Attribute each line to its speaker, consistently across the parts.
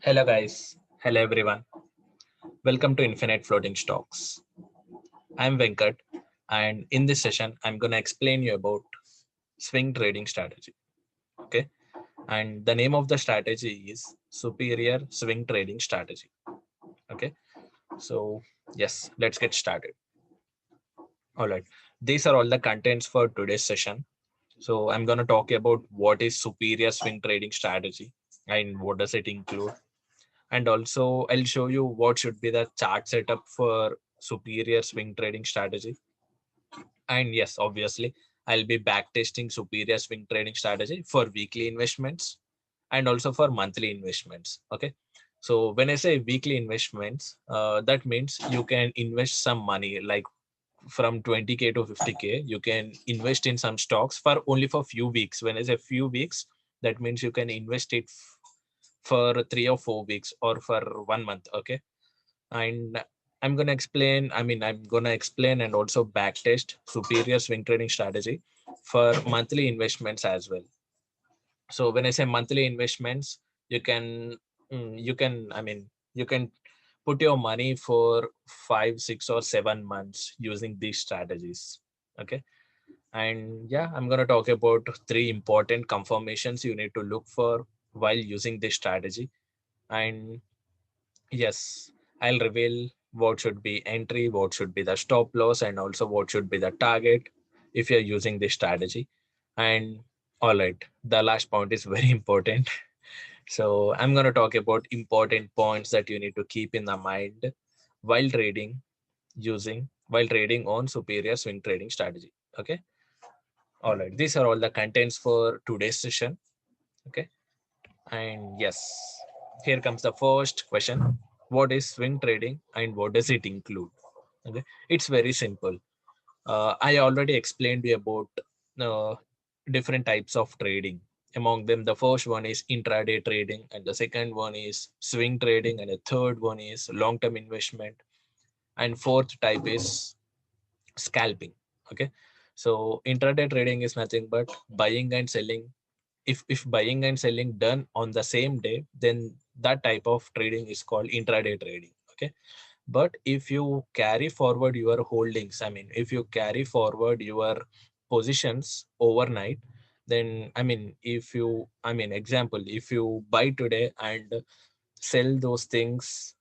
Speaker 1: Hello guys, hello everyone. Welcome to Infinite Floating Stocks. I'm Venkat, and in this session I'm going to explain you about swing trading strategy. Okay? And the name of the strategy is Superior Swing Trading Strategy. Okay? So, yes, let's get started. All right. These are all the contents for today's session. So, I'm going to talk about what is superior swing trading strategy and what does it include, and also I'll show you what should be the chart setup for superior swing trading strategy. And yes, obviously I'll be back testing superior swing trading strategy for weekly investments and also for monthly investments. Okay, so when I say weekly investments, that means you can invest some money like from 20K to 50K. You can invest in some stocks for only for few weeks. When I say few weeks, that means you can invest it for 3 or 4 weeks or for 1 month. Okay, and I'm gonna explain and also backtest superior swing trading strategy for monthly investments as well. So when I say monthly investments, you can you can put your money for 5, 6, or 7 months using these strategies. Okay, and yeah, I'm gonna talk about three important confirmations you need to look for while using this strategy. And yes, I'll reveal what should be entry, what should be the stop loss, and also what should be the target if you're using this strategy. And all right, the last point is very important. So I'm going to talk about important points that you need to keep in the mind while trading while trading on superior swing trading strategy. Okay. All right. These are all the contents for today's session. Okay. And yes, here comes the first question. What is swing trading and what does it include? Okay, it's very simple. I already explained you about uh, different types of trading. Among them, the first one is intraday trading, and the second one is swing trading, and the third one is long-term investment, and fourth type is scalping. Okay, so intraday trading is nothing but buying and selling. If buying and selling done on the same day, then that type of trading is called intraday trading. Okay, but if you carry forward your holdings, if you carry forward your positions overnight, then if you example, if you buy today and sell those things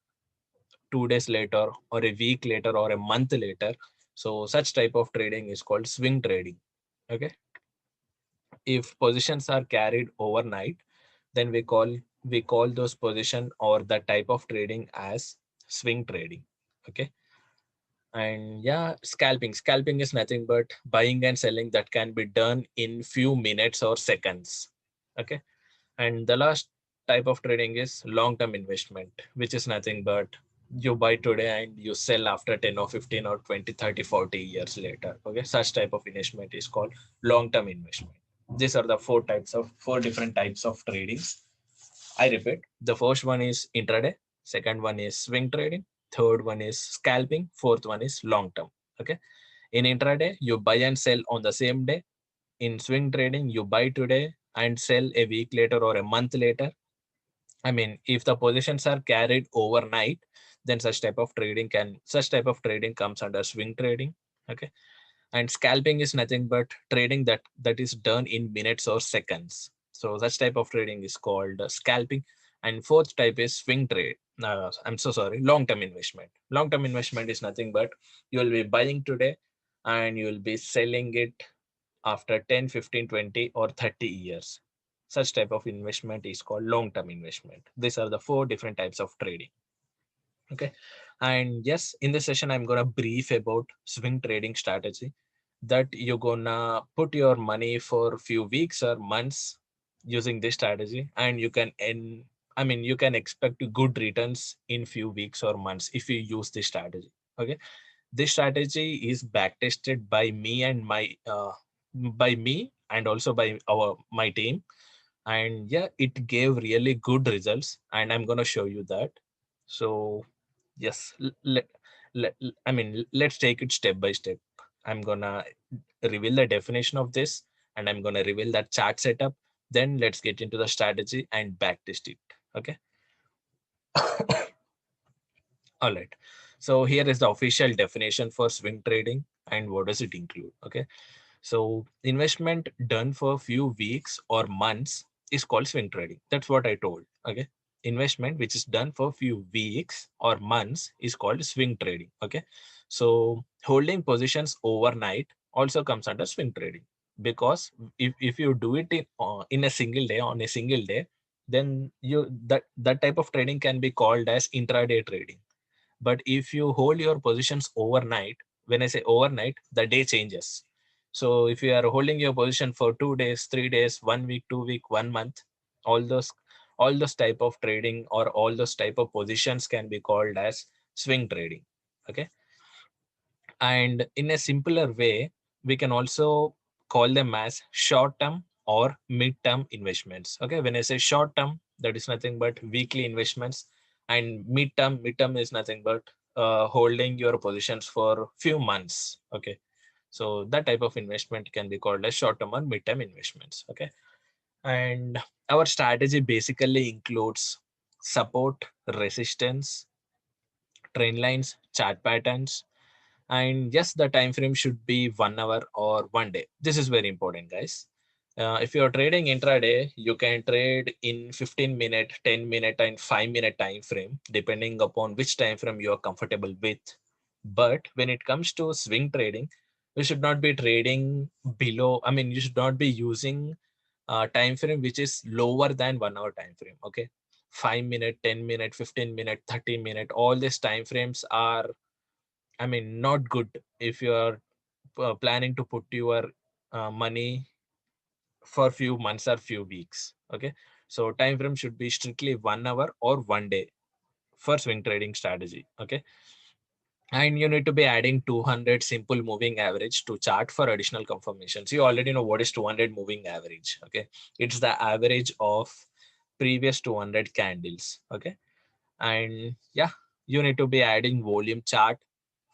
Speaker 1: 2 days later or a week later or a month later, so such type of trading is called swing trading. Okay, if positions are carried overnight, then we call those position or the type of trading as swing trading. Okay, and yeah, scalping is nothing but buying and selling that can be done in few minutes or seconds. Okay, and the last type of trading is long term investment, which is nothing but you buy today and you sell after 10 or 15 or 20, 30, 40 years later. Okay, such type of investment is called long term investment. These are the four different types of tradings. I repeat, the first one is intraday, second one is swing trading, third one is scalping, fourth one is long term. Okay, in intraday you buy and sell on the same day. In swing trading you buy today and sell a week later or a month later. If the positions are carried overnight, then such type of trading comes under swing trading. Okay, and scalping is nothing but trading that is done in minutes or seconds. So such type of trading is called scalping. And fourth type is swing trade. I'm so sorry, long term investment. Long term investment is nothing but you will be buying today and you will be selling it after 10, 15, 20, or 30 years. Such type of investment is called long term investment. These are the four different types of trading. Okay, and yes, in this session I'm gonna brief about swing trading strategy that you're gonna put your money for a few weeks or months using this strategy, and you can expect good returns in few weeks or months if you use this strategy. Okay, this strategy is back tested by me and also by our my team, and yeah, it gave really good results, and I'm gonna show you that. So yes, let's take it step by step. I'm gonna reveal the definition of this, and I'm gonna reveal that chart setup. Then let's get into the strategy and back test it. Okay. All right. So here is the official definition for swing trading and what does it include. Okay. So investment done for a few weeks or months is called swing trading. That's what I told. Okay. Investment which is done for a few weeks or months is called swing trading. Okay. So holding positions overnight also comes under swing trading, because if you do it in a single day, on a single day, then that type of trading can be called as intraday trading. But if you hold your positions overnight, when I say overnight, the day changes. So if you are holding your position for 2 days, 3 days, 1 week, 2 week, 1 month, all those all those type of trading or all those type of positions can be called as swing trading. Okay. And in a simpler way, we can also call them as short term or mid term investments. Okay. When I say short term, that is nothing but weekly investments, and mid term is nothing but holding your positions for few months. Okay. So that type of investment can be called as short term or mid term investments. Okay. And our strategy basically includes support, resistance, trend lines, chart patterns, and yes, the time frame should be 1 hour or 1 day. This is very important, guys. If you're trading intraday, you can trade in 15-minute, 10-minute, and 5-minute time frame, depending upon which time frame you are comfortable with. But when it comes to swing trading, you should not be trading below. I mean, you should not be using time frame which is lower than 1 hour time frame. Okay, 5-minute, 10-minute, 15-minute, 30-minute. All these time frames are, I mean, not good if you are planning to put your money for few months or few weeks. Okay, so time frame should be strictly 1 hour or 1 day for swing trading strategy. Okay, and you need to be adding 200 simple moving average to chart for additional confirmations. You already know what is 200 moving average. Okay, it's the average of previous 200 candles. Okay, and yeah, you need to be adding volume chart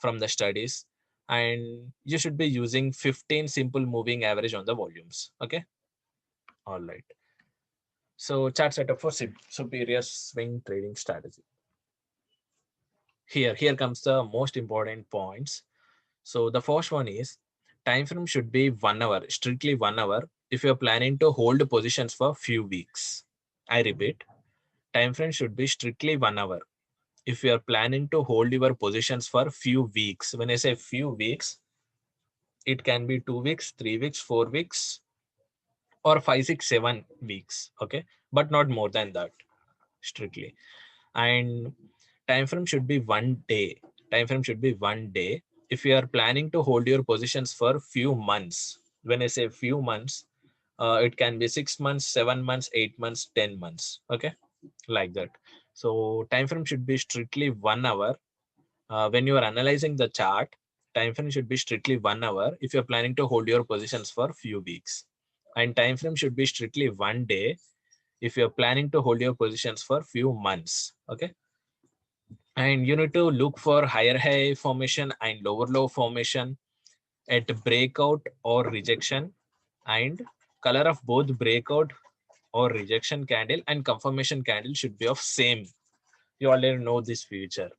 Speaker 1: from the studies, and you should be using 15 simple moving average on the volumes. Okay. All right. So chart setup for superior swing trading strategy. Here comes the most important points. So the first one is time frame should be 1 hour, strictly 1 hour if you're planning to hold positions for few weeks. I repeat, time frame should be strictly 1 hour if you are planning to hold your positions for few weeks. When I say few weeks, it can be 2 weeks, 3 weeks, 4 weeks, or 5, 6, 7 weeks. Okay, but not more than that, strictly. And time frame should be 1 day. Time frame should be 1 day if you are planning to hold your positions for few months. When I say few months, it can be 6 months, 7 months, 8 months, 10 months. Okay, like that. So time frame should be strictly 1 hour. When you are analyzing the chart, time frame should be strictly 1 hour if you're planning to hold your positions for few weeks, and time frame should be strictly 1 day if you're planning to hold your positions for few months. Okay, and you need to look for higher high formation and lower low formation at breakout or rejection, and color of both breakout or rejection candle and confirmation candle should be of same. You already know this feature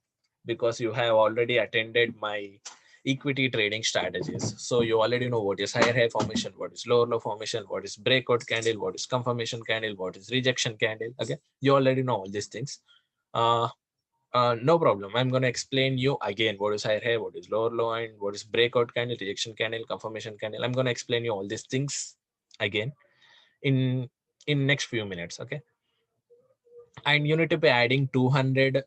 Speaker 1: because you have already attended my equity trading strategies. So you already know what is higher high formation, what is lower low formation, what is breakout candle, what is confirmation candle, what is rejection candle. Okay, you already know all these things. Uh, no problem. I'm going to explain you again what is higher high, what is lower low, and what is breakout candle, rejection candle, confirmation candle. I'm going to explain you all these things again in next few minutes. Okay, and you need to be adding 200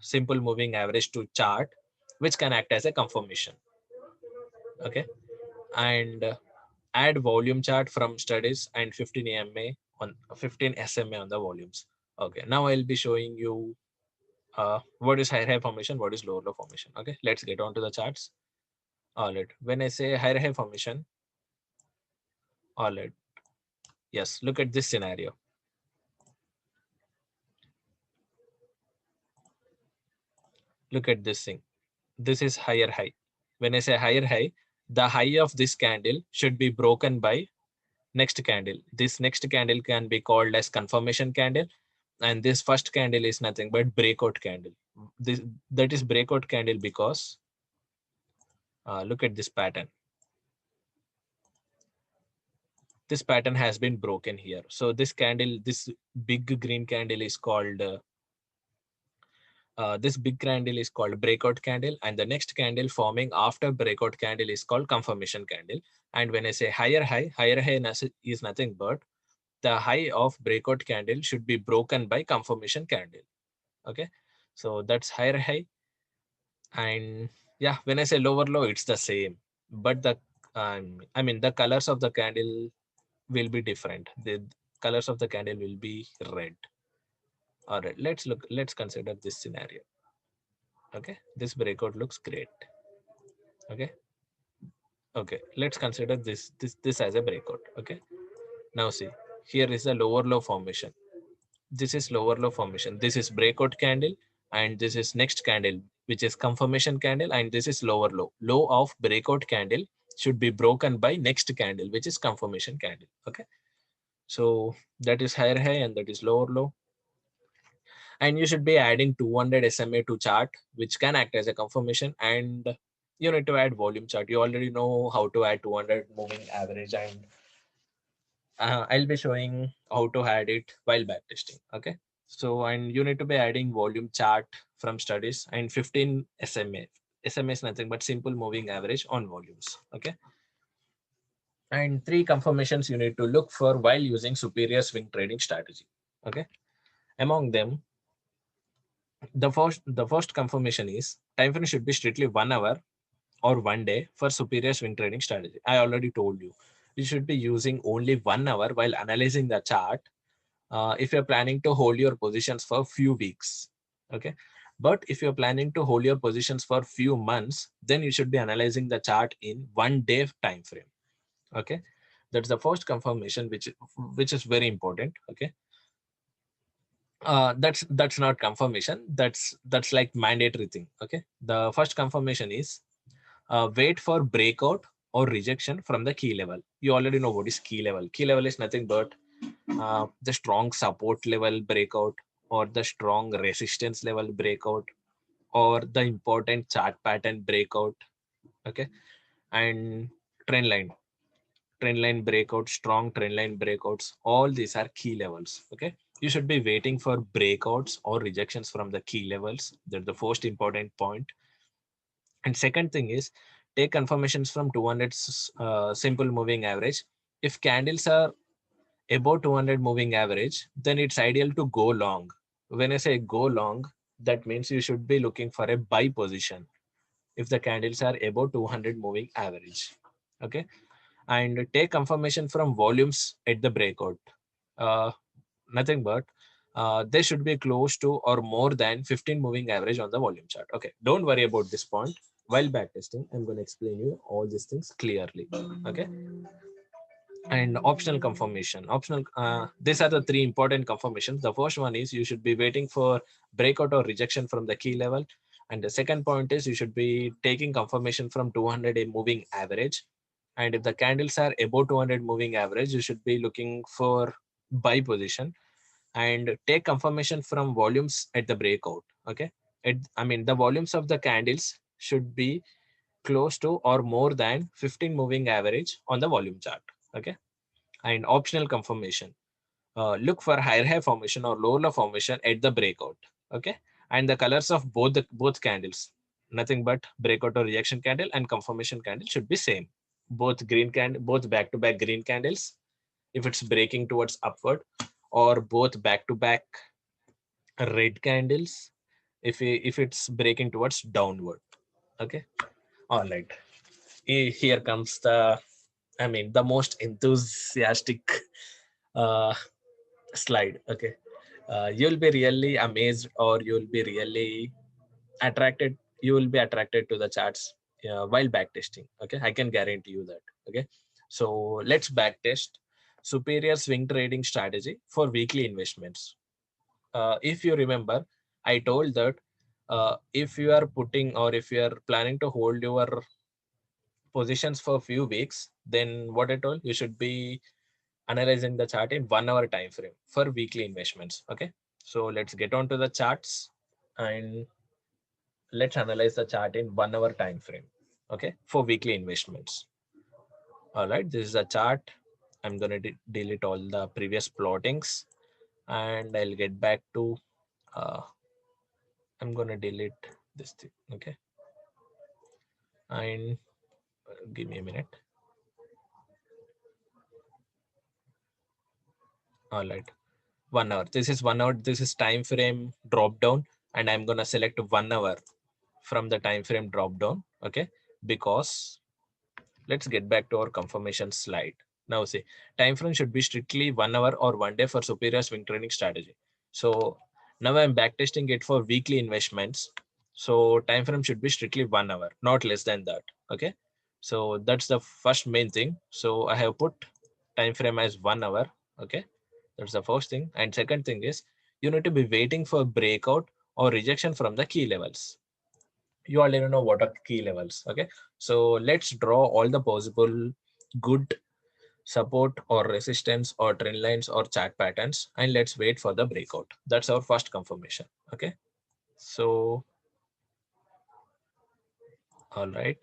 Speaker 1: simple moving average to chart, which can act as a confirmation. Okay, and add volume chart from studies and 15 EMA on 15 SMA on the volumes. Okay, now I'll be showing you what is higher high formation, what is lower low formation. Okay, let's get on to the charts. All right, when I say higher high formation, all right, yes, look at this scenario. Look at this thing. This is higher high. When I say higher high, the high of this candle should be broken by next candle. This next candle can be called as confirmation candle, and this first candle is nothing but breakout candle. This that is breakout candle because look at this pattern. This pattern has been broken here. So this candle, this big green candle is called this big candle is called breakout candle, and the next candle forming after breakout candle is called confirmation candle. And when I say higher high is nothing but the high of breakout candle should be broken by confirmation candle. Okay, so that's higher high. And yeah, when I say lower low, it's the same, but the I mean the colors of the candle will be different. The colors of the candle will be red. All right, let's consider this scenario. Okay, this breakout looks great. Okay, okay, let's consider this as a breakout. Okay, now see, here is a lower low formation. This is lower low formation. This is breakout candle, and this is next candle, which is confirmation candle, and this is lower low. Low of breakout candle should be broken by next candle, which is confirmation candle. Okay, so that is higher high and that is lower low. And you should be adding 200 SMA to chart, which can act as a confirmation. And you need to add volume chart. You already know how to add 200 moving average, and I'll be showing how to add it while backtesting. Okay, so and you need to be adding volume chart from studies and 15 SMA. SMA is nothing but simple moving average on volumes. Okay, and three confirmations you need to look for while using superior swing trading strategy. Okay, among them, the first confirmation is time frame should be strictly 1 hour or 1 day for superior swing trading strategy. I already told you, you should be using only 1 hour while analyzing the chart if you're planning to hold your positions for few weeks. Okay, but if you're planning to hold your positions for few months, then you should be analyzing the chart in 1 day time frame. Okay, that's the first confirmation, which is very important. Okay, that's not confirmation, that's like mandatory thing. Okay, the first confirmation is wait for breakout or rejection from the key level. You already know what is key level. Key level is nothing but the strong support level breakout, or the strong resistance level breakout, or the important chart pattern breakout. Okay, and trend line trend line breakout, strong trend line breakouts, all these are key levels. Okay, you should be waiting for breakouts or rejections from the key levels. That's the first important point. And second thing is take confirmations from 200 simple moving average. If candles are above 200 moving average, then it's ideal to go long. When I say go long, that means you should be looking for a buy position if the candles are above 200 moving average. Okay, and take confirmation from volumes at the breakout. Uh, Nothing but they should be close to or more than 15 moving average on the volume chart. Okay, don't worry about this point. While backtesting, I'm going to explain you all these things clearly. Okay, and optional confirmation. These are the three important confirmations. The first one is you should be waiting for breakout or rejection from the key level. And the second point is you should be taking confirmation from 200 a moving average. And if the candles are above 200 moving average, you should be looking for buy position. And take confirmation from volumes at the breakout. Okay, I mean the volumes of the candles should be close to or more than 15 moving average on the volume chart. Okay, and optional confirmation. Look for higher high formation or lower low formation at the breakout. Okay, and the colors of both candles, nothing but breakout or reaction candle and confirmation candle should be same. Both back to back green candles if it's breaking towards upward, or both back to back red candles if it's breaking towards downward. Okay, all right. Here comes the most enthusiastic uh, slide. Okay, you'll be really amazed, or you'll be really attracted. You will be attracted to the charts while backtesting. Okay, I can guarantee you that. Okay, so let's backtest superior swing trading strategy for weekly investments. If you remember, I told that if you are putting, or if you are planning to hold your positions for a few weeks, then what I told, you should be analyzing the chart in 1 hour time frame for weekly investments. Okay, So let's get on to the charts and let's analyze the chart in 1 hour time frame. Okay, for weekly investments. All right, this is a chart. I'm going to delete all the previous plottings and I'll get back to, uh, I'm going to delete this thing. Okay. And give me a minute. All right. 1 hour. This is 1 hour. This is time frame drop down. And I'm going to select 1 hour from the time frame drop down. Okay. Because let's get back to our confirmation slide. Now see, time frame should be strictly 1 hour or 1 day for superior swing trading strategy. So now I'm backtesting it for weekly investments. So time frame should be strictly 1 hour, not less than that. Okay. So that's the first main thing. So I have put time frame as 1 hour. Okay. That's the first thing. And second thing is you need to be waiting for breakout or rejection from the key levels. You already know what are key levels. Okay, so let's draw all the possible good support or resistance or trend lines or chart patterns and let's wait for the breakout. That's our first confirmation. Okay, so all right,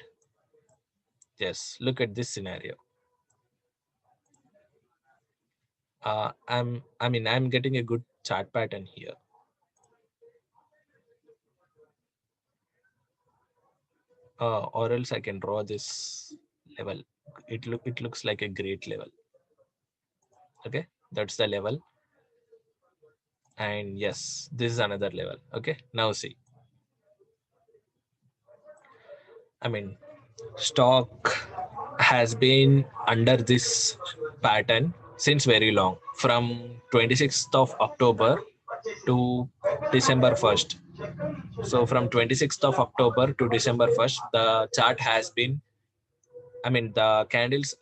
Speaker 1: yes, look at this scenario. I'm getting a good chart pattern here. Or else I can draw this level. It looks like a great level. Okay, that's the level. And yes, this is another level. Okay, now see, I mean, stock has been under this pattern since very long, from 26th of October to December 1st. So from 26th of October to December 1st, the chart has been, the candles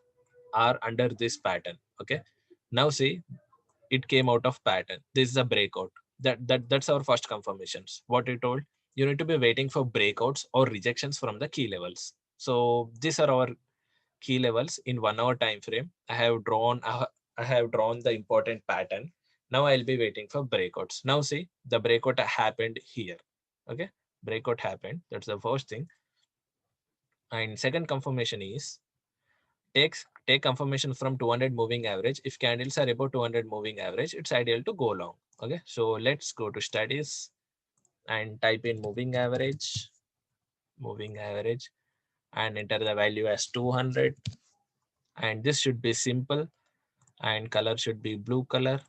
Speaker 1: are under this pattern. Okay. Now see, it came out of pattern. This is a breakout. That's our first confirmations. What we told, you need to be waiting for breakouts or rejections from the key levels. So these are our key levels in 1 hour time frame. I have drawn the important pattern. Now I'll be waiting for breakouts. Now see, the breakout happened here. Okay, breakout happened. That's the first thing. And second confirmation is take confirmation from 200 moving average. If candles are above 200 moving average, it's ideal to go long. Okay, so let's go to studies and type in moving average, and enter the value as 200. And this should be simple, and color should be blue color.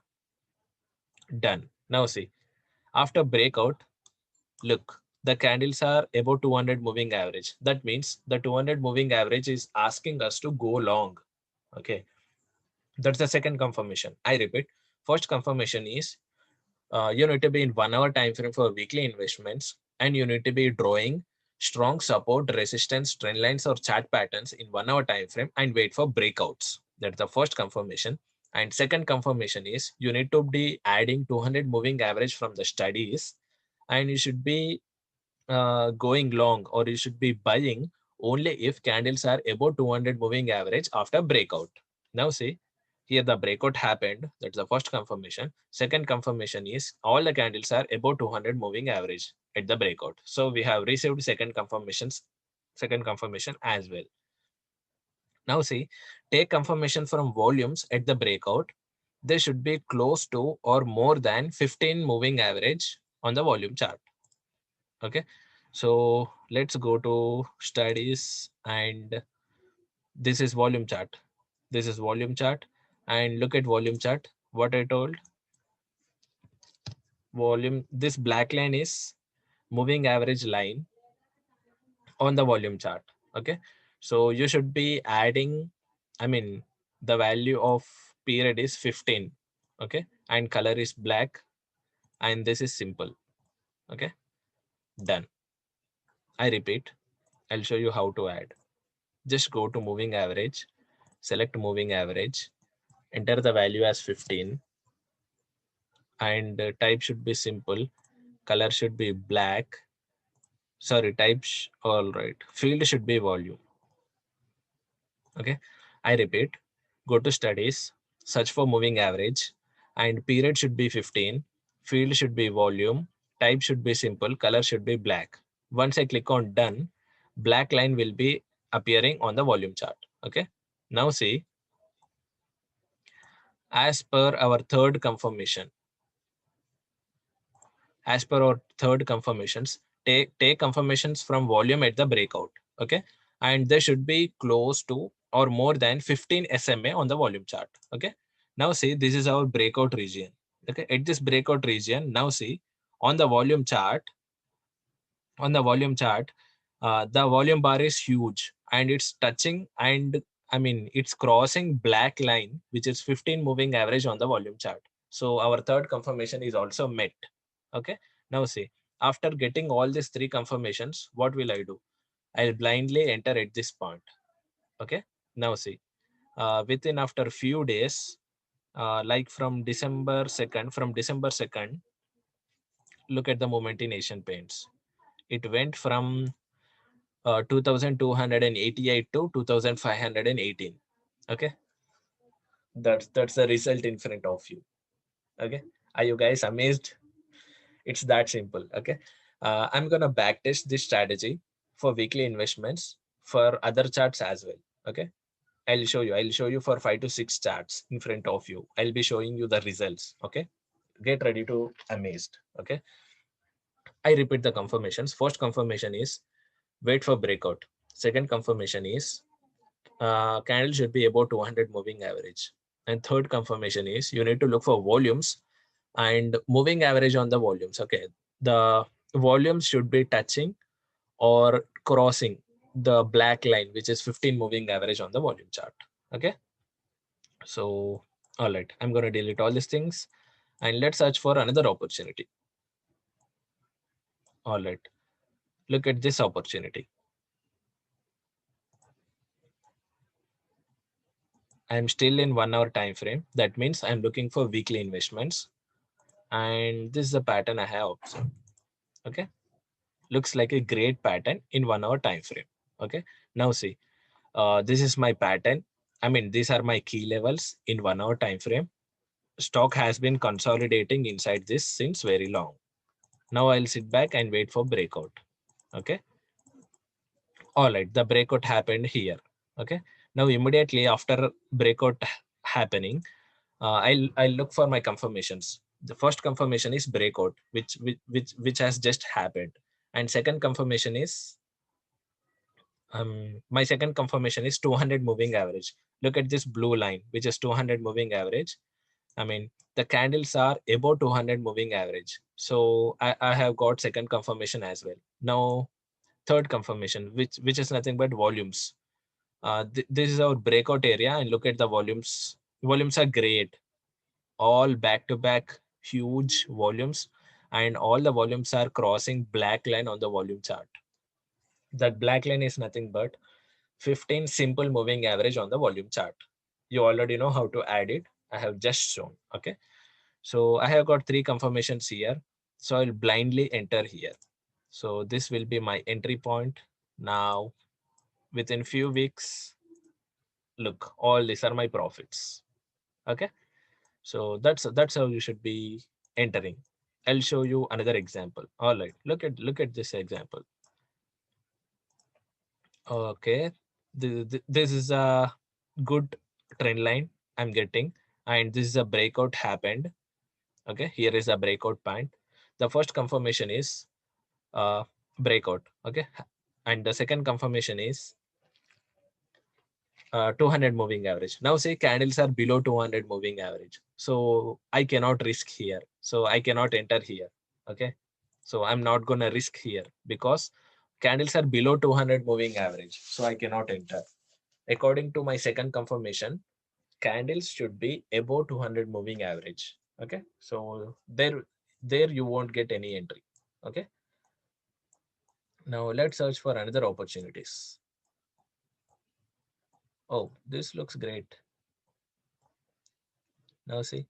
Speaker 1: Done. Now see, after breakout, look, the candles are above 200 moving average. That means the 200 moving average is asking us to go long. Okay, that's the second confirmation. I repeat, first confirmation is you need to be in 1 hour time frame for weekly investments, and you need to be drawing strong support, resistance, trend lines, or chart patterns in 1 hour time frame and wait for breakouts. That's the first confirmation. And second confirmation is you need to be adding 200 moving average from the studies, and you should be going long, or you should be buying only if candles are above 200 moving average after breakout. Now see, here the breakout happened. That's the first confirmation. Second confirmation is all the candles are above 200 moving average at the breakout. So we have received second confirmation as well. Now see, take confirmation from volumes at the breakout. They should be close to or more than 15 moving average on the volume chart. Okay, so let's go to studies, and this is volume chart. This is volume chart, and look at volume chart. What I told, volume, this black line is moving average line on the volume chart. Okay, so you should be adding, I mean, the value of period is 15. Okay, and color is black, and this is simple. Okay, done. I repeat, I'll show you how to add. Just go to moving average, select moving average, enter the value as 15, and type should be simple, color should be black. Sorry, all right. Field should be volume. Okay, I repeat, go to studies, search for moving average, and period should be 15. field should be volume, type should be simple, color should be black. Once I click on done, black line will be appearing on the volume chart. Okay. Now see, as per our third confirmation, as per our third confirmations, take confirmations from volume at the breakout. Okay. And they should be close to or more than 15 SMA on the volume chart. Okay. Now see, this is our breakout region. Okay. At this breakout region, now see, on the volume chart, on the volume chart, the volume bar is huge and it's touching, and I mean, it's crossing black line, which is 15 moving average on the volume chart. So our third confirmation is also met. Okay. Now see, after getting all these three confirmations, what will I do? I'll blindly enter at this point. Okay. Now see, within after few days, like from December 2nd, look at the movement in Asian Paints. It went from 2288 to 2518. Okay, that's the result in front of you. Okay, are you guys amazed? It's that simple. Okay, I'm gonna backtest this strategy for weekly investments for other charts as well. Okay, I'll show you for 5 to 6 charts in front of you. I'll be showing you the results. Okay, get ready to amazed. Okay, I repeat the confirmations. First confirmation is wait for breakout. Second confirmation is candle should be about 200 moving average. And third confirmation is you need to look for volumes and moving average on the volumes. Okay, the volumes should be touching or crossing the black line, which is 15 moving average on the volume chart. Okay, so all right, I'm going to delete all these things and let's search for another opportunity. All right, look at this opportunity. I'm still in 1 hour time frame. That means I'm looking for weekly investments, and this is a pattern I have observed. Okay, looks like a great pattern in 1 hour time frame. Okay, now see, this is my pattern. I mean, these are my key levels in 1 hour time frame. Stock has been consolidating inside this since very long. Now I'll sit back and wait for breakout. Okay, all right, the breakout happened here. Okay, now immediately after breakout happening, I'll look for my confirmations. The first confirmation is breakout, which has just happened, and second confirmation is my second confirmation is 200 moving average. Look at this blue line, which is 200 moving average. I mean, the candles are above 200 moving average. So I have got second confirmation as well. Now third confirmation, which is nothing but volumes. This is our breakout area, and look at the volumes. Volumes are great, all back to back, huge volumes, and all the volumes are crossing black line on the volume chart. That black line is nothing but 15 simple moving average on the volume chart. You already know how to add it. I have just shown. Okay, so I have got three confirmations here, so I'll blindly enter here. So this will be my entry point. Now within few weeks, look, all these are my profits. Okay, so that's how you should be entering. I'll show you another example. All right, look at this example. Okay, this is a good trend line I'm getting, and this is a breakout happened. Okay, here is a breakout point. The first confirmation is breakout. Okay, and the second confirmation is 200 moving average. Now say candles are below 200 moving average, so I cannot risk here, so I cannot enter here. Okay, so I'm not gonna risk here because candles are below 200 moving average, so I cannot enter. According to my second confirmation, candles should be above 200 moving average. Okay, so there you won't get any entry. Okay, now let's search for another opportunities. Oh, this looks great. Now see,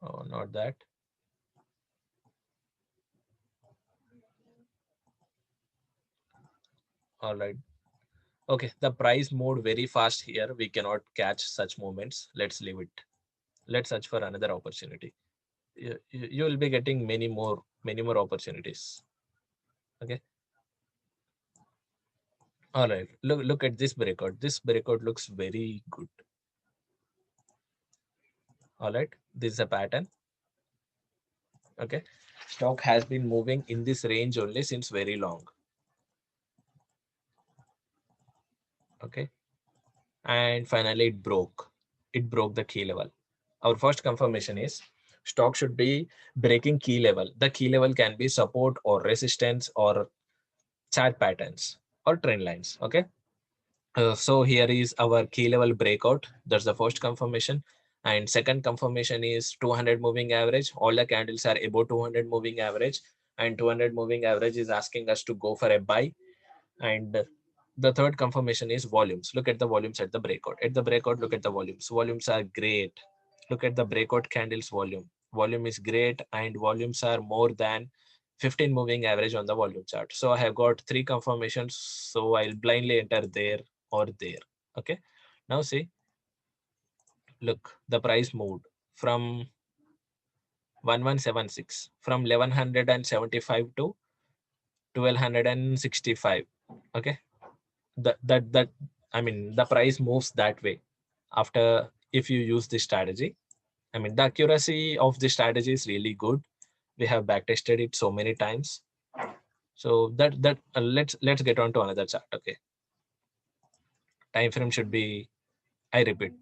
Speaker 1: oh, not that. All right. Okay, the price moved very fast here. We cannot catch such moments. Let's leave it. Let's search for another opportunity. You will be getting many more opportunities. Okay. All right. Look at this breakout. This breakout looks very good. All right. This is a pattern. Okay. Stock has been moving in this range only since very long. Okay. And finally it broke the key level. Our first confirmation is stock should be breaking key level. The key level can be support or resistance or chart patterns or trend lines. Okay. So here is our key level breakout. That's the first confirmation. And second confirmation is 200 moving average. All the candles are above 200 moving average, and 200 moving average is asking us to go for a buy. And the third confirmation is volumes. Look at the volumes at the breakout. At the breakout, look at the volumes. Volumes are great. Look at the breakout candles volume. Volume is great, and volumes are more than 15 moving average on the volume chart. So I have got three confirmations. So I'll blindly enter there or there. Okay. Now see, look, the price moved from 1176, from 1175 to 1265. Okay. That I mean, the price moves that way after, if you use this strategy. I mean, the accuracy of the strategy is really good. We have back tested it so many times. So let's get on to another chart. Okay. Time frame should be, I repeat,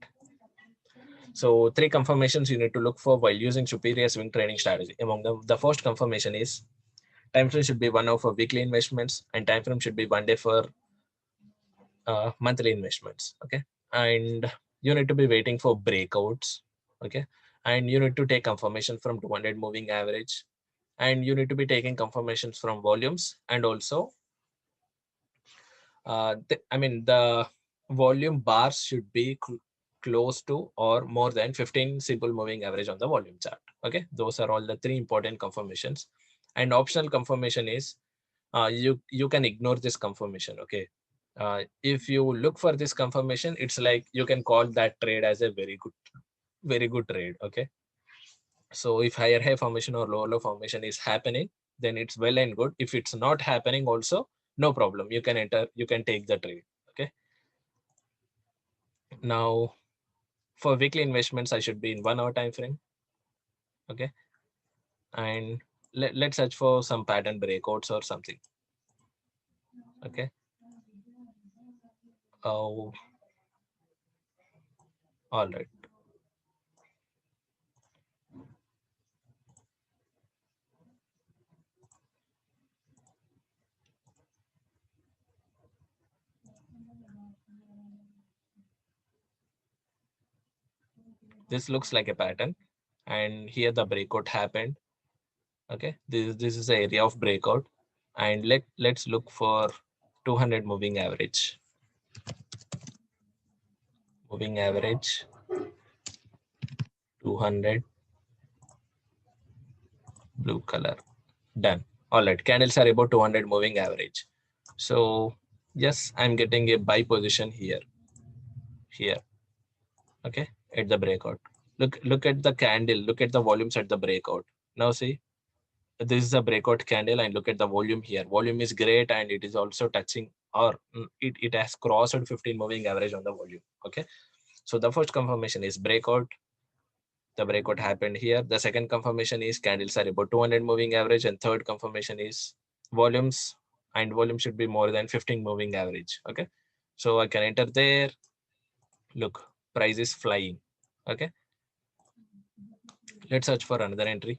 Speaker 1: so three confirmations you need to look for while using superior swing trading strategy. Among them, the first confirmation is time frame should be 1 hour for weekly investments, and time frame should be 1 day for monthly investments. Okay. And you need to be waiting for breakouts. Okay. And you need to take confirmation from 200 moving average, and you need to be taking confirmations from volumes, and also I mean, the volume bars should be close to or more than 15 simple moving average on the volume chart. Okay, those are all the three important confirmations. And optional confirmation is, you can ignore this confirmation. Okay, if you look for this confirmation, it's like you can call that trade as a very good trade. Okay, so if higher high formation or lower low formation is happening, then it's well and good. If it's not happening also, no problem, you can enter, you can take the trade. Okay. Now for weekly investments, I should be in 1 hour time frame. Okay. And let's search for some pattern breakouts or something. Okay. Oh, all right. This looks like a pattern, and here the breakout happened. Okay, this is the area of breakout, and let's look for 200 moving average 200 blue color. Done. All right, candles are about 200 moving average. So yes, I'm getting a buy position here. Okay, at the breakout. Look at the candle. Look at the volumes at the breakout. Now see, this is a breakout candle, and look at the volume here. Volume is great, and it is also touching, or it has crossed 15 moving average on the volume. Okay, so the first confirmation is breakout. The breakout happened here. The second confirmation is candles are about 200 moving average, and third confirmation is volumes, and volume should be more than 15 moving average. Okay, so I can enter there. Look, price is flying. Okay, let's search for another entry.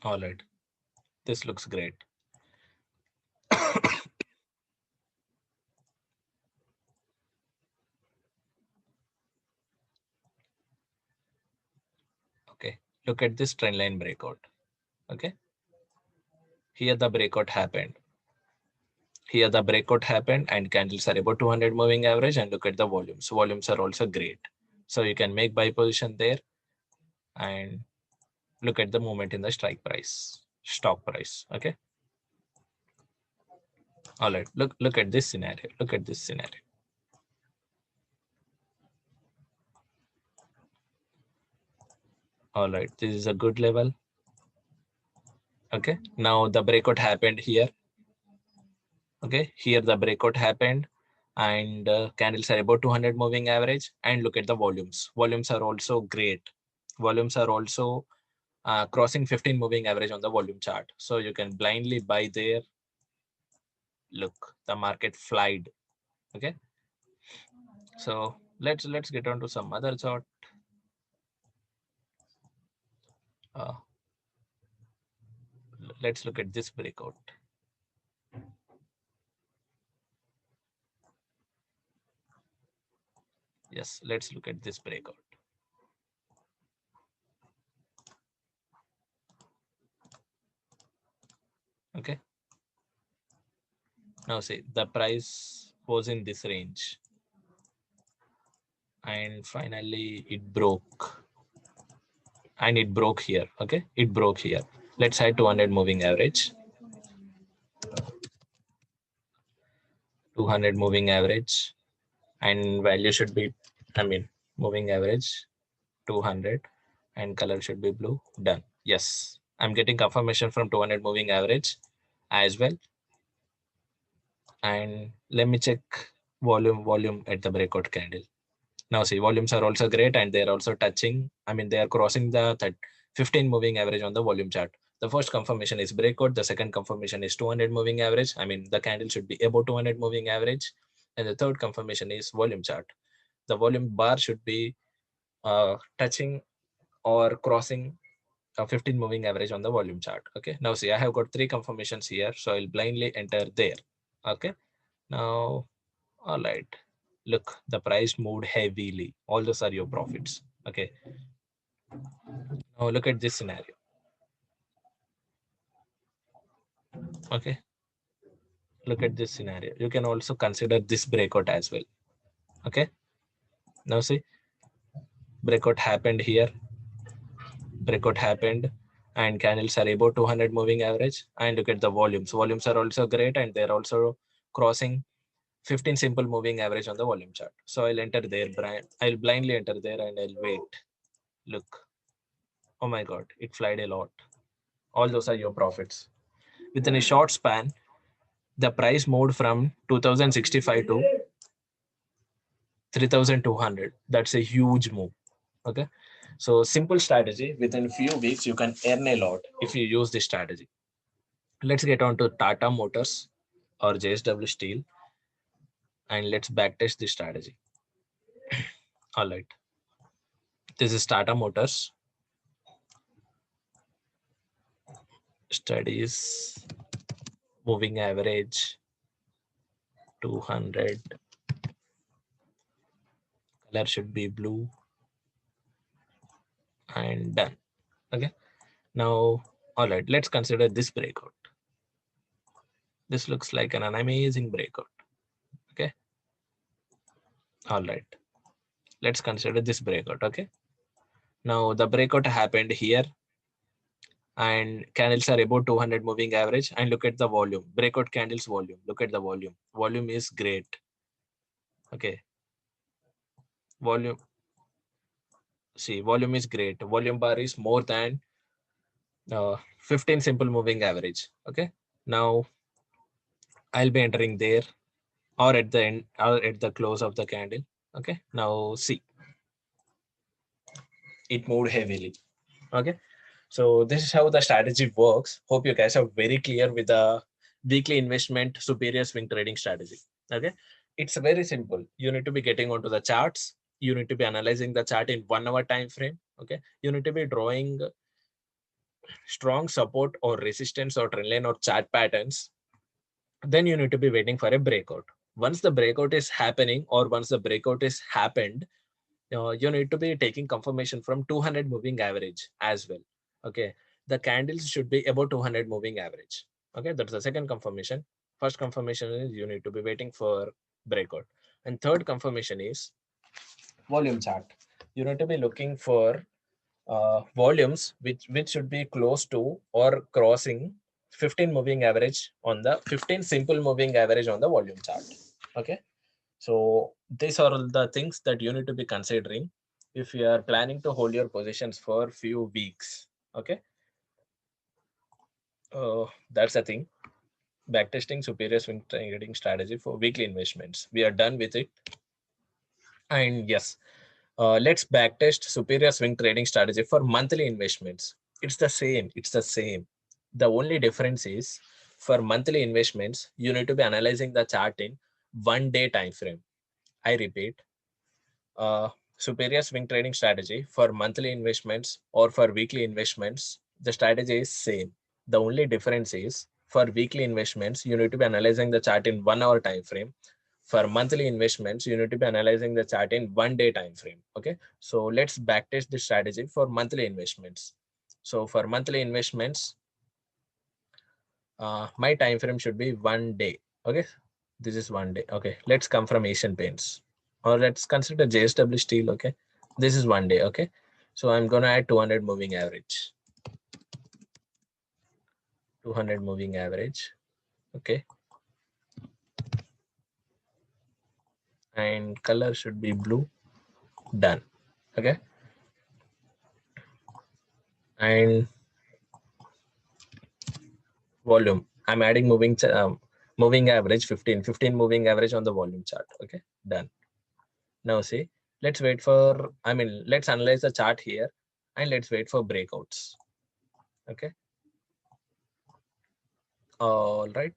Speaker 1: All right, this looks great. Look at this trend line breakout. Okay. Here the breakout happened. Here the breakout happened and candles are about 200 moving average, and look at the volumes. Volumes are also great. So you can make buy position there and look at the movement in the strike price, stock price. Okay. All right. Look at this scenario. Look at this scenario. All right. This is a good level. Okay. Now the breakout happened here. Okay. Here the breakout happened and candles are about 200 moving average, and look at the volumes. Volumes are also great. Volumes are also crossing 15 moving average on the volume chart. So you can blindly buy there. Look, the market flied. Okay. So let's get on to some other chart. Uh, let's look at this breakout. Yes, let's look at this breakout. Okay. Now see, the price was in this range and finally it broke. And it broke here. Okay. It broke here. Let's hide 200 moving average. 200 moving average. And value should be, moving average 200 and color should be blue. Done. Yes. I'm getting confirmation from 200 moving average as well. And let me check volume at the breakout candle. Now see, volumes are also great and they're also touching. They are crossing the 15 moving average on the volume chart. The first confirmation is breakout. The second confirmation is 200 moving average. The candle should be above 200 moving average. And the third confirmation is volume chart. The volume bar should be touching or crossing a 15 moving average on the volume chart. Okay. Now see, I have got three confirmations here. So I'll blindly enter there. Okay. Now, all right. Look, the price moved heavily. All those are your profits. Okay. Now look at this scenario. Okay. Look at this scenario. You can also consider this breakout as well. Okay. Now see, breakout happened here. Breakout happened and candles are above 200 moving average. And look at the volumes. Volumes are also great and they're also crossing 15 simple moving average on the volume chart. So I'll enter there. I'll blindly enter there and I'll wait. Look. Oh my God, it flied a lot. All those are your profits. Within a short span, the price moved from 2065 to 3200. That's a huge move. Okay. So simple strategy. Within few weeks, you can earn a lot if you use this strategy. Let's get on to Tata Motors or JSW Steel and let's backtest this strategy. All right. This is Tata Motors. Studies moving average 200. Color should be blue and done. Okay. Now, all right, let's consider this breakout. This looks like an amazing breakout. Okay. All right. Let's consider this breakout. Okay. Now the breakout happened here and candles are about 200 moving average, and look at the volume. Breakout candles volume. Look at the volume. Volume is great. Okay. Volume. See, volume is great. Volume bar is more than 15 simple moving average. Okay. Now I'll be entering there or at the end or at the close of the candle. Okay. Now see, it moved heavily. Okay. So this is how the strategy works. Hope you guys are very clear with the weekly investment superior swing trading strategy. Okay. It's very simple. You need to be getting onto the charts. You need to be analyzing the chart in 1 hour time frame. Okay. You need to be drawing strong support or resistance or trend line or chart patterns. Then you need to be waiting for a breakout. Once the breakout is happening or once the breakout is happened, you need to be taking confirmation from 200 moving average as well. Okay, the candles should be about 200 moving average. Okay, that's the second confirmation. First confirmation is you need to be waiting for breakout, and third confirmation is volume chart. You need to be looking for volumes which should be close to or crossing 15 moving average on the 15 simple moving average on the volume chart. Okay, so these are all the things that you need to be considering if you are planning to hold your positions for few weeks. Okay, that's the thing. Backtesting superior swing trading strategy for weekly investments. We are done with it. And yes, let's backtest superior swing trading strategy for monthly investments. It's the same. It's the same. The only difference is for monthly investments, you need to be analyzing the chart in 1 day time frame. I repeat, superior swing trading strategy for monthly investments or for weekly investments, the strategy is same. The only difference is for weekly investments, you need to be analyzing the chart in 1 hour time frame. For monthly investments, you need to be analyzing the chart in 1 day time frame. Okay, so let's backtest the strategy for monthly investments. So for monthly investments, my time frame should be 1 day. Okay, this is 1 day. Okay, let's come from Asian Paints, or let's consider JSW Steel. Okay, this is 1 day. Okay, so I'm gonna add 200 moving average. 200 moving average. Okay, and color should be blue. Done. Okay, and volume. I'm adding moving average 15 moving average on the volume chart. Okay, done. Now see, let's wait for, let's analyze the chart here and let's wait for breakouts. Okay. All right.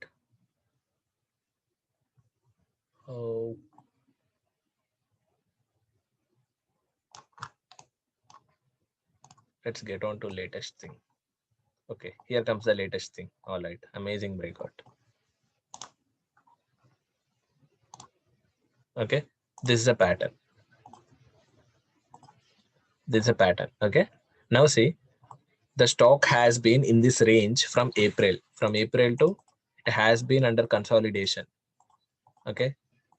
Speaker 1: Oh, let's get on to latest thing. Okay, here comes the latest thing. All right, amazing breakout. Okay, this is a pattern. This is a pattern. Okay, now see, the stock has been in this range from April. From April to, it has been under consolidation. Okay,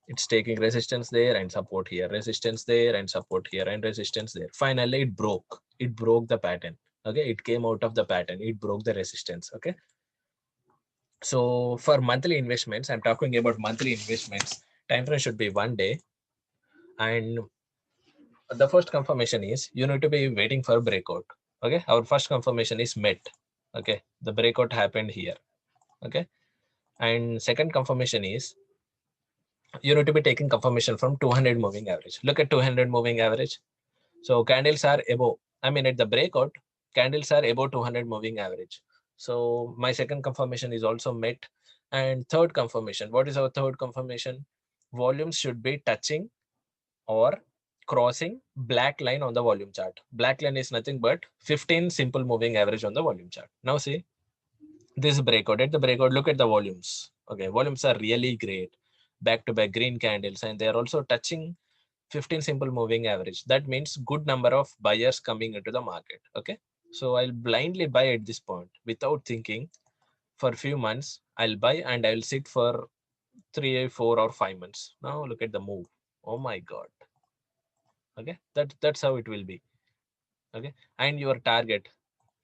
Speaker 1: it's taking resistance there and support here, resistance there and support here, and resistance there. Finally, it broke. It broke the pattern. Okay, it came out of the pattern. It broke the resistance. Okay, so for monthly investments, I'm talking about monthly investments. Time frame should be 1 day, and the first confirmation is you need to be waiting for breakout. Okay, our first confirmation is met. Okay, the breakout happened here. Okay, and second confirmation is you need to be taking confirmation from 200 moving average. Look at 200 moving average. So candles are above. At the breakout, candles are above 200 moving average. So my second confirmation is also met. And third confirmation, what is our third confirmation? Volumes should be touching or crossing black line on the volume chart. Black line is nothing but 15 simple moving average on the volume chart. Now see, this breakout. At the breakout, look at the volumes. Okay, volumes are really great. Back to back green candles, and they are also touching 15 simple moving average. That means good number of buyers coming into the market. Okay, so I'll blindly buy at this point without thinking. For a few months, I'll buy and I'll sit for 3, 4, or 5 months. Now look at the move. Oh my God. Okay, that's how it will be. Okay, and your target.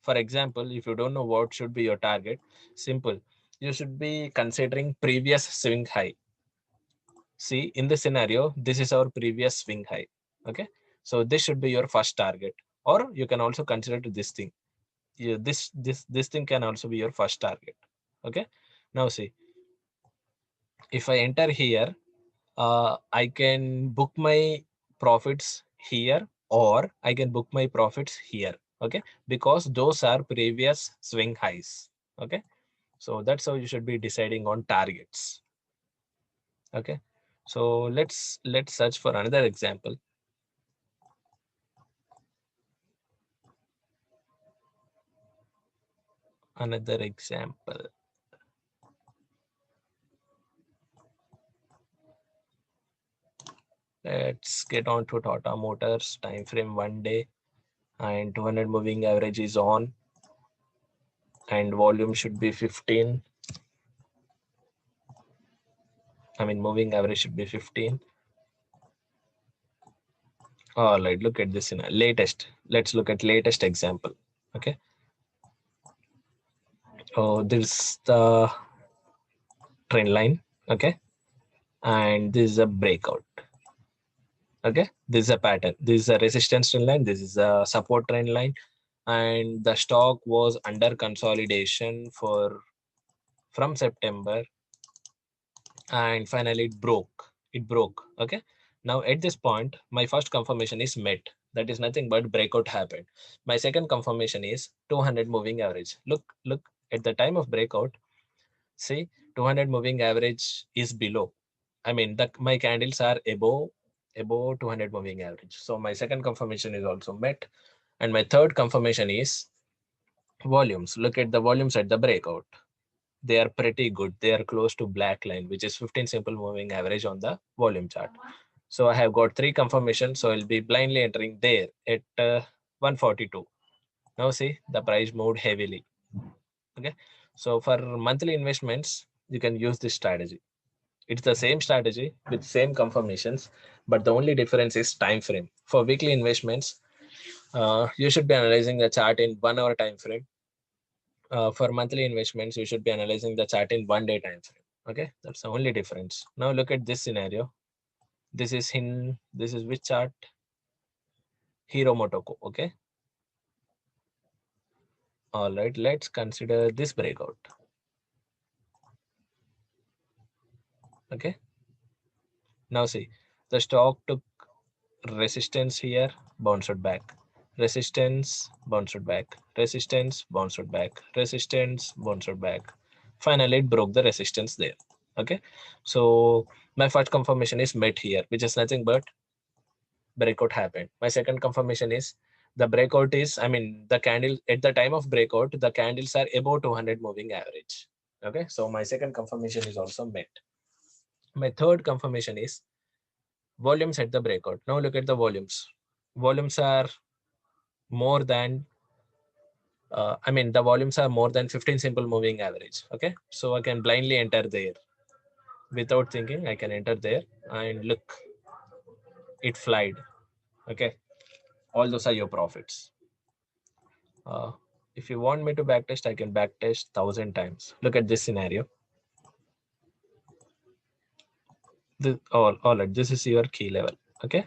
Speaker 1: For example, if you don't know what should be your target, simple. You should be considering previous swing high. See, in this scenario, this is our previous swing high. Okay, so this should be your first target, or you can also consider to this thing. Yeah, this thing can also be your first target. Okay, now see, if I enter here, I can book my profits here, or I can book my profits here. Okay, because those are previous swing highs. Okay, so that's how you should be deciding on targets. Okay, so let's search for another example. Another example. Let's get on to Tata Motors time frame 1 day, and 200 moving average is on, and volume should be 15. I mean, moving average should be 15. All right, look at this in a latest. Let's look at latest example. Okay. Oh, this is the trend line. Okay. And this is a breakout. Okay. This is a pattern. This is a resistance trend line. This is a support trend line. And the stock was under consolidation for from September, and finally it broke. Okay, now at this point my first confirmation is met, that is nothing but breakout happened. My second confirmation is 200 moving average. Look at the time of breakout. See, 200 moving average is below. I mean, my candles are above 200 moving average, so my second confirmation is also met. And my third confirmation is volumes. Look at the volumes at the breakout. They are pretty good. They are close to black line, which is 15 simple moving average on the volume chart. So I have got three confirmations. So I'll be blindly entering there at 142. Now see, the price moved heavily. Okay. So for monthly investments, you can use this strategy. It's the same strategy with same confirmations, but the only difference is time frame. For weekly investments, you should be analyzing the chart in 1 hour time frame. For monthly investments, you should be analyzing the chart in 1 day time frame. Okay, that's the only difference. Now look at this scenario. This is which chart? Hero Motoko. Okay. All right, let's consider this breakout. Okay. Now see, the stock took resistance here, bounced back. Resistance, bounced back. Resistance, bounced back. Resistance, bounced back. Finally, it broke the resistance there. Okay. So my first confirmation is met here, which is nothing but breakout happened. My second confirmation is the breakout is, I mean, the candle at the time of breakout, the candles are above 200 moving average. Okay, so my second confirmation is also met. My third confirmation is volumes at the breakout. Now look at the volumes. Volumes are more than, I mean, the volumes are more than 15 simple moving average. Okay, so I can blindly enter there without thinking. I can enter there and look, it flied. Okay, all those are your profits. Uh, if you want me to backtest, I can backtest 1,000 times. Look at this scenario. All right, this is your key level. Okay.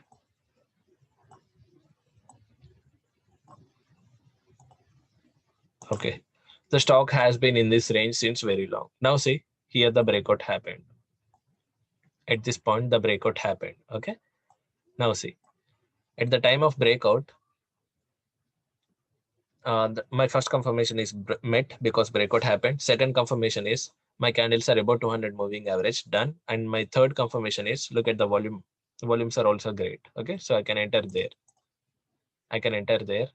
Speaker 1: Okay. The stock has been in this range since very long. Now see, here the breakout happened. At this point, the breakout happened. Okay. Now see, at the time of breakout, my first confirmation is met because breakout happened. Second confirmation is my candles are about 200 moving average, done. And my third confirmation is look at the volume. The volumes are also great. Okay, so I can enter there. I can enter there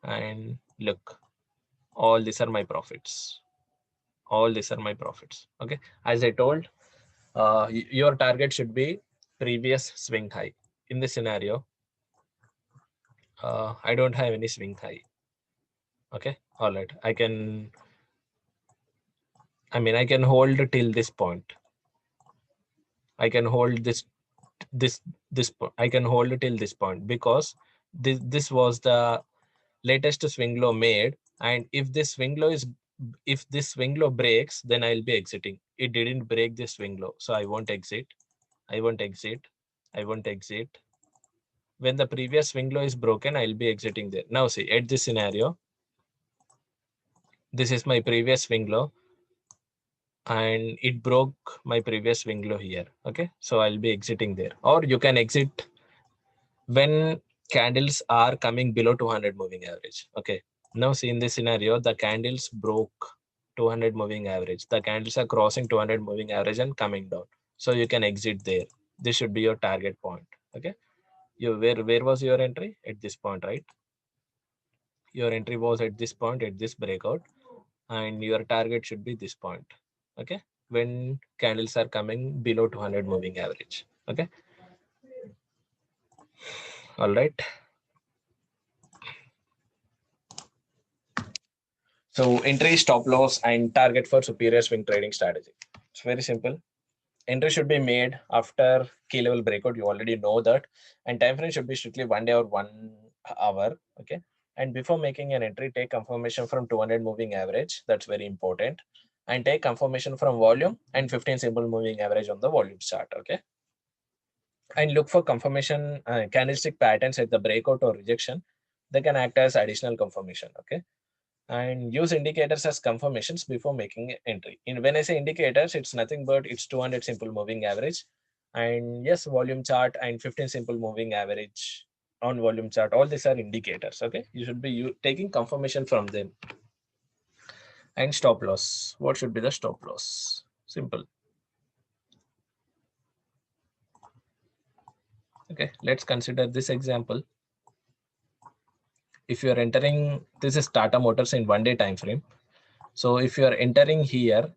Speaker 1: and look. All these are my profits. All these are my profits. Okay, as I told, your target should be previous swing high. In this scenario, I don't have any swing high. Okay, all right. I can hold till this point. I can hold I can hold till this point because this was the latest swing low made, and if this swing low breaks, then I'll be exiting. It didn't break this swing low, so I won't exit. I won't exit. I won't exit. When the previous swing low is broken, I'll be exiting there. Now see, at this scenario, this is my previous swing low and it broke my previous swing low here. Okay, so I'll be exiting there. Or you can exit when candles are coming below 200 moving average. Okay, now see, in this scenario, the candles broke 200 moving average. The candles are crossing 200 moving average and coming down. So you can exit there. This should be your target point. Okay, where was your entry? At this point, right? Your entry was at this point, at this breakout, and your target should be this point. Okay, when candles are coming below 200 moving average. Okay, All right. So entry, stop loss, and target for superior swing trading strategy. It's very simple. Entry should be made after key level breakout. You already know that. And time frame should be strictly 1 day or 1 hour. Okay. And before making an entry, take confirmation from 200 moving average. That's very important. And take confirmation from volume and 15 simple moving average on the volume chart. Okay. And look for confirmation candlestick patterns at the breakout or rejection. They can act as additional confirmation. Okay. And use indicators as confirmations before making an entry. When I say indicators, it's nothing but it's 200 simple moving average, and yes, volume chart and 15 simple moving average on volume chart. All these are indicators. Okay, you should be taking confirmation from them. And stop loss. What should be the stop loss? Simple. Okay, let's consider this example. If you are entering, this is Tata Motors in 1 day time frame. So if you are entering here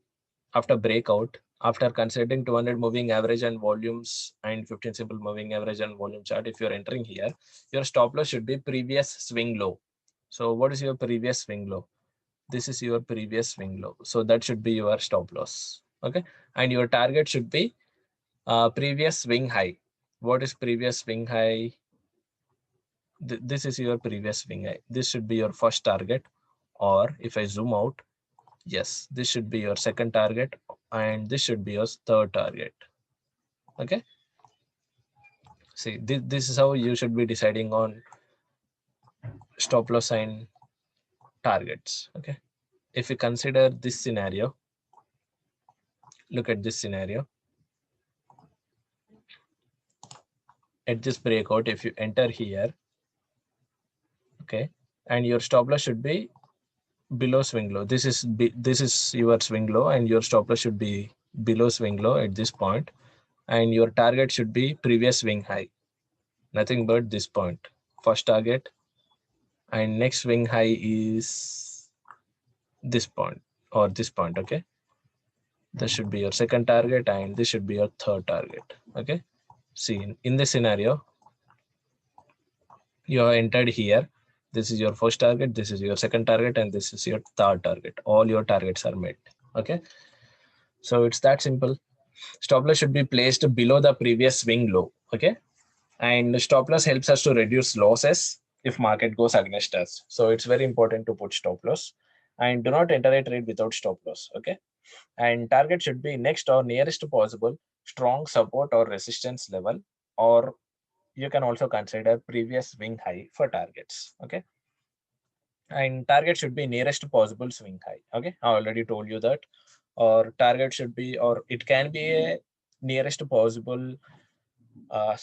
Speaker 1: after breakout, after considering 200 moving average and volumes and 15 simple moving average and volume chart, if you're entering here, your stop loss should be previous swing low. So what is your previous swing low? This is your previous swing low. So that should be your stop loss. Okay. And your target should be previous swing high. What is previous swing high? This is your previous swing high. This should be your first target. Or if I zoom out, yes, this should be your second target and this should be your third target. Okay. See, this is how you should be deciding on stop loss and targets. Okay. If you consider this scenario, look at this scenario. At this breakout, if you enter here, okay, and your stop loss should be below swing low. This is your swing low, and your stop loss should be below swing low at this point, and your target should be previous swing high. Nothing but this point, first target, and next swing high is this point or this point. Okay, this should be your second target and this should be your third target. Okay, see, in this scenario, you have entered here. This is your first target, this is your second target, and this is your third target. All your targets are met. Okay, so it's that simple. Stop loss should be placed below the previous swing low. Okay, and stop loss helps us to reduce losses if market goes against us. So it's very important to put stop loss, and do not enter a trade without stop loss. Okay, and target should be next or nearest possible strong support or resistance level, or you can also consider previous swing high for targets. Okay, and target should be nearest possible swing high. Okay, I already told you that. Or target should be, or it can be a nearest possible uh,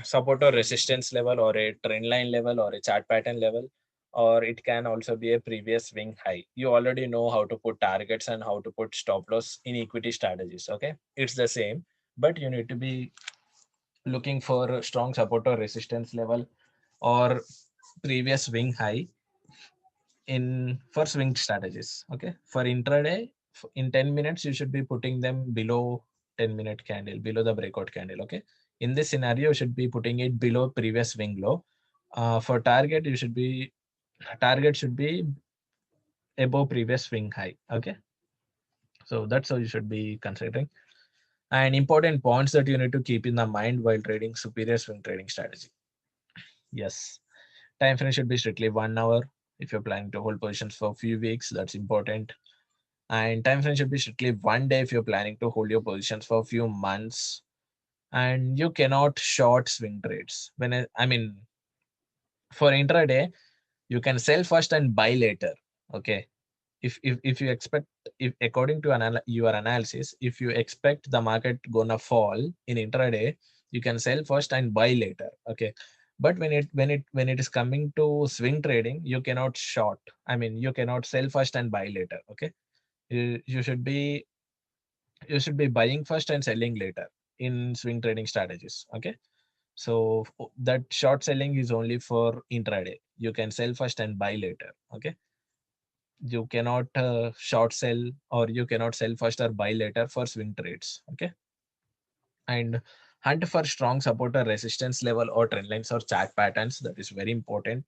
Speaker 1: support or resistance level, or a trend line level, or a chart pattern level, or it can also be a previous swing high. You already know how to put targets and how to put stop loss in equity strategies. Okay, it's the same, but you need to be looking for strong support or resistance level or previous swing high in for swing strategies. Okay, for intraday, in 10 minutes you should be putting them below 10-minute candle, below the breakout candle. Okay, in this scenario you should be putting it below previous swing low. For target, you should be target should be above previous swing high. Okay, so that's how you should be considering. And important points that you need to keep in the mind while trading superior swing trading strategy. Yes, time frame should be strictly 1 hour. If you're planning to hold positions for a few weeks, that's important. And time frame should be strictly 1 day if you're planning to hold your positions for a few months. And you cannot short swing trades. I mean, for intraday, you can sell first and buy later. Okay, if you expect, if according to your analysis, if you expect the market gonna fall in intraday, you can sell first and buy later. Okay, but when it is coming to swing trading, you cannot short. I mean, you cannot sell first and buy later. Okay, you should be buying first and selling later in swing trading strategies. Okay, so that short selling is only for intraday. You can sell first and buy later. Okay, you cannot short sell, or you cannot sell first or buy later for swing trades. Okay, and Hunt for strong support or resistance level or trend lines or chart patterns. That is very important.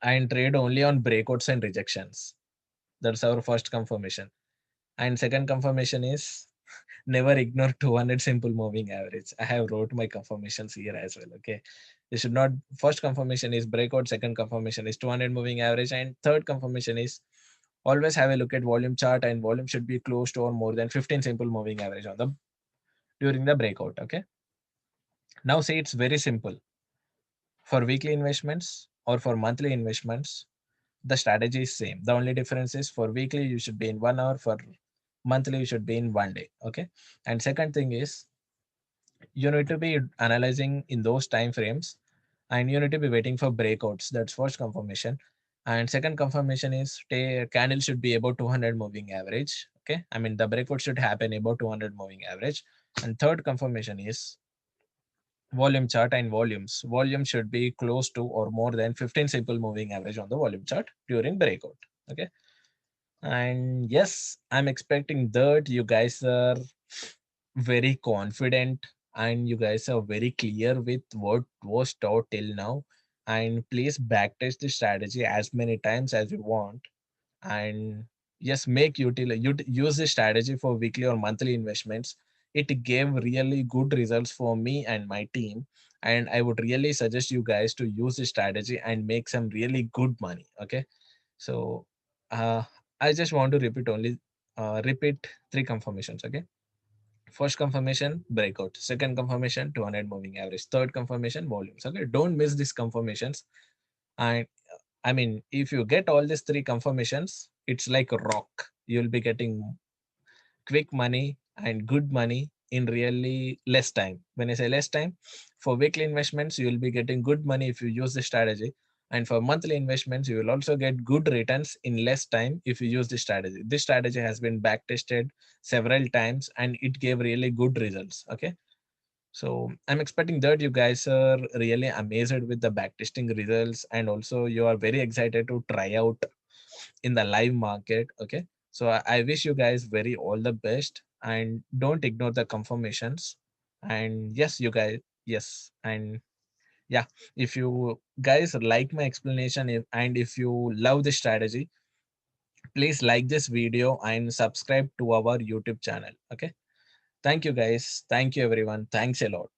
Speaker 1: And trade only on breakouts and rejections. That's our first confirmation. And second confirmation is never ignore 200 simple moving average. I have wrote my confirmations here as well. Okay. You should not, first confirmation is breakout, second confirmation is 200 moving average, and third confirmation is always have a look at volume chart, and volume should be close to or more than 15 simple moving average on the during the breakout. Okay. Now see, it's very simple. For weekly investments or for monthly investments, the strategy is same. The only difference is for weekly you should be in 1 hour, for monthly you should be in 1 day. Okay. And second thing is you need to be analyzing in those time frames, and you need to be waiting for breakouts. That's first confirmation. And second confirmation is candle should be about 200 moving average. Okay. I mean, the breakout should happen about 200 moving average. And third confirmation is volume chart, and volume should be close to or more than 15 simple moving average on the volume chart during breakout. Okay. And yes, I'm expecting that you guys are very confident, and you guys are very clear with what was taught till now. And please backtest the strategy as many times as you want. And yes, use this strategy for weekly or monthly investments. It gave really good results for me and my team, and I would really suggest you guys to use this strategy and make some really good money. Okay. So uh, I just want to repeat three confirmations. Okay. First confirmation, breakout. Second confirmation, 200 moving average. Third confirmation, volumes. Okay. Don't miss these confirmations. And I mean, if you get all these three confirmations, it's like a rock. You'll be getting quick money and good money in really less time. When I say less time, for weekly investments, you will be getting good money if you use the strategy. And for monthly investments, you will also get good returns in less time if you use this strategy. This strategy has been back tested several times and it gave really good results. Okay. So I'm expecting that you guys are really amazed with the backtesting results, and also you are very excited to try out in the live market. Okay. So I wish you guys very all the best, and don't ignore the confirmations. And yes, you guys, yes. And yeah, if you guys like my explanation, and if you love the strategy, please like this video and subscribe to our YouTube channel. Okay. Thank you guys. Thank you everyone. Thanks a lot.